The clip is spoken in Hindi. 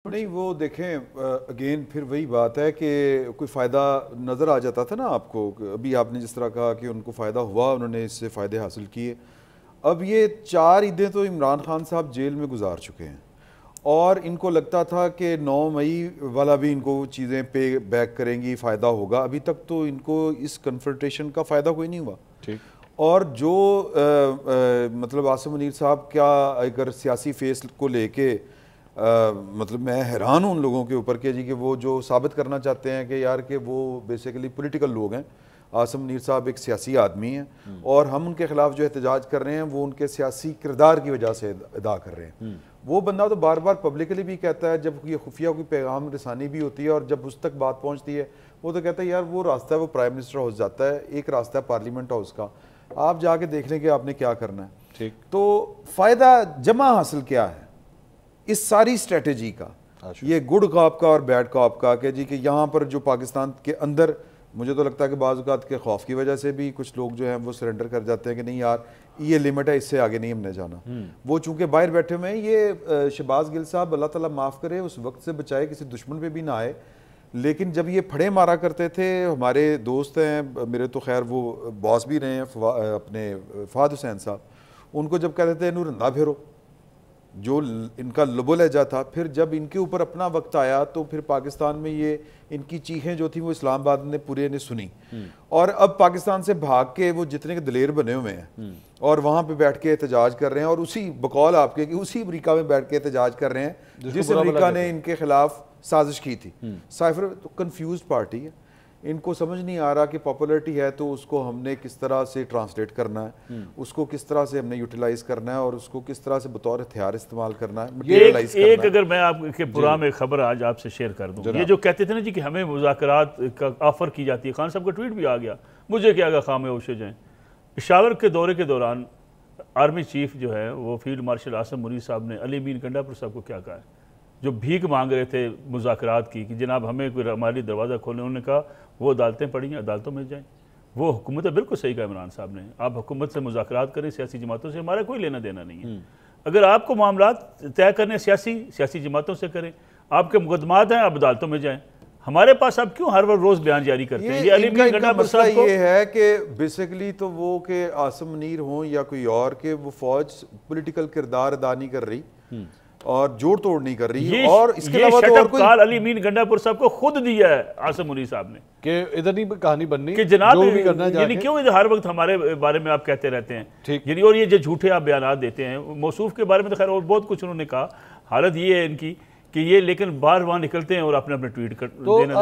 नहीं वो देखें अगेन फिर वही बात है कि कोई फ़ायदा नज़र आ जाता था ना आपको। अभी आपने जिस तरह कहा कि उनको फ़ायदा हुआ, उन्होंने इससे फ़ायदे हासिल किए। अब ये 4 ईदें तो इमरान खान साहब जेल में गुजार चुके हैं और इनको लगता था कि 9 मई वाला भी इनको चीज़ें पे बैक करेंगी, फ़ायदा होगा। अभी तक तो इनको इस कन्फ्रंटेशन का फ़ायदा कोई नहीं हुआ। ठीक। और जो मतलब आसिम मुनीर साहब क्या अगर सियासी फेस को लेके मतलब मैं हैरान हूँ उन लोगों के ऊपर के जी कि वो जो साबित करना चाहते हैं कि यार कि वो बेसिकली पॉलिटिकल लोग हैं। आसिम मुनीर साहब एक सियासी आदमी हैं और हम उनके खिलाफ जो एहतजाज कर रहे हैं वो उनके सियासी किरदार की वजह से अदा कर रहे हैं। वो बंदा तो बार बार पब्लिकली भी कहता है, जब ये खुफिया कोई पैगाम रसानी भी होती है और जब उस तक बात पहुँचती है वो तो कहता है यार वो रास्ता है वो प्राइम मिनिस्टर हाउस जाता है, एक रास्ता है पार्लियामेंट हाउस का, आप जाके देख लें कि आपने क्या करना है। ठीक, तो फ़ायदा जमा हासिल क्या है इस सारी स्ट्रेटेजी का, ये गुड कॉप का और बैड कॉप का, कि जी कि यहाँ पर जो पाकिस्तान के अंदर मुझे तो लगता है कि बाज़ औक़ात के खौफ की वजह से भी कुछ लोग जो हैं वो सरेंडर कर जाते हैं कि नहीं यार ये लिमिट है, इससे आगे नहीं हमने जाना। वो चूंकि बाहर बैठे हुए हैं, ये शहबाज गिल साहब अल्लाह ताला माफ़ करे उस वक्त से बचाए, किसी दुश्मन पे भी ना आए, लेकिन जब ये फड़े मारा करते थे, हमारे दोस्त हैं मेरे तो खैर वो बॉस भी रहे हैं अपने फ़ाद हुसैन साहब, उनको जब कहते थे इनू रंधा फेरो, जो इनका लबो लहजा था, फिर जब इनके ऊपर अपना वक्त आया तो फिर पाकिस्तान में ये इनकी चीखें जो थी वो इस्लामाबाद ने पूरे ने सुनी और अब पाकिस्तान से भाग के वो जितने के दलेर बने हुए हैं और वहाँ पे बैठ के एहतजाज कर रहे हैं और उसी बकौल आपके कि उसी अमरीका में बैठ के एहतजाज कर रहे हैं जिस अमरीका ने इनके खिलाफ साजिश की थी। साइफर तो कन्फ्यूज पार्टी है, इनको समझ नहीं आ रहा कि पॉपुलरिटी है तो उसको हमने किस तरह से ट्रांसलेट करना है, उसको किस तरह से हमने यूटिलाइज करना है और उसको किस तरह से बतौर हथियार इस्तेमाल करना है, मटेरियलाइज करना है। एक अगर मैं आपके प्रोग्राम में खबर आज आपसे शेयर कर दूं, ये जो कहते थे ना जी कि हमें मुज़ाकरात का ऑफर की जाती है, खान साहब का ट्वीट भी आ गया, मुझे क्या आगा खामे ओशे जाएं। पेशावर के दौरे के दौरान आर्मी चीफ जो है वो फील्ड मार्शल आसिम मुनीर साहब ने अली मीन गंडापुर साहब को क्या कहा है, जो भीख मांग रहे थे मुज़ाकरात की कि जनाब हमें कोई हमारी दरवाज़ा खोलें, उन्होंने कहा वो अदालतें पड़ी हैं, अदालतों में जाएं। वो हुकूमत है, बिल्कुल सही कहा इमरान साहब ने, आप हुकूमत से मुज़ाकरात करें, सियासी जमातों से हमारा कोई लेना देना नहीं है। अगर आपको मामलात तय करने सियासी जमातों से करें, आपके मुकदमात हैं, आप अदालतों में जाएँ। हमारे पास अब क्यों हर रोज़ बयान जारी करते हैं? ये अली मीन गंडापुर मसला ये है कि बेसिकली तो वो के आसिम मुनीर हों या कोई और के वो फौज पॉलिटिकल किरदार अदा नहीं कर रही और जोड़ तोड़ नहीं कर रही, और इसके अलावा तो और कोई काल अली मीन गंडापुर साहब को खुद दिया है आसिम मुनीर साहब ने कि इधर नहीं कहानी बननी कि जनाब जो भी करना है, यानी क्यों हर वक्त हमारे बारे में आप कहते रहते हैं, यानी और ये जो झूठे आप बयान देते हैं। मौसूफ के बारे में तो खैर और बहुत कुछ उन्होंने कहा, हालत ये है इनकी कि ये लेकिन बार बार निकलते हैं और अपने अपने ट्वीट कर देना।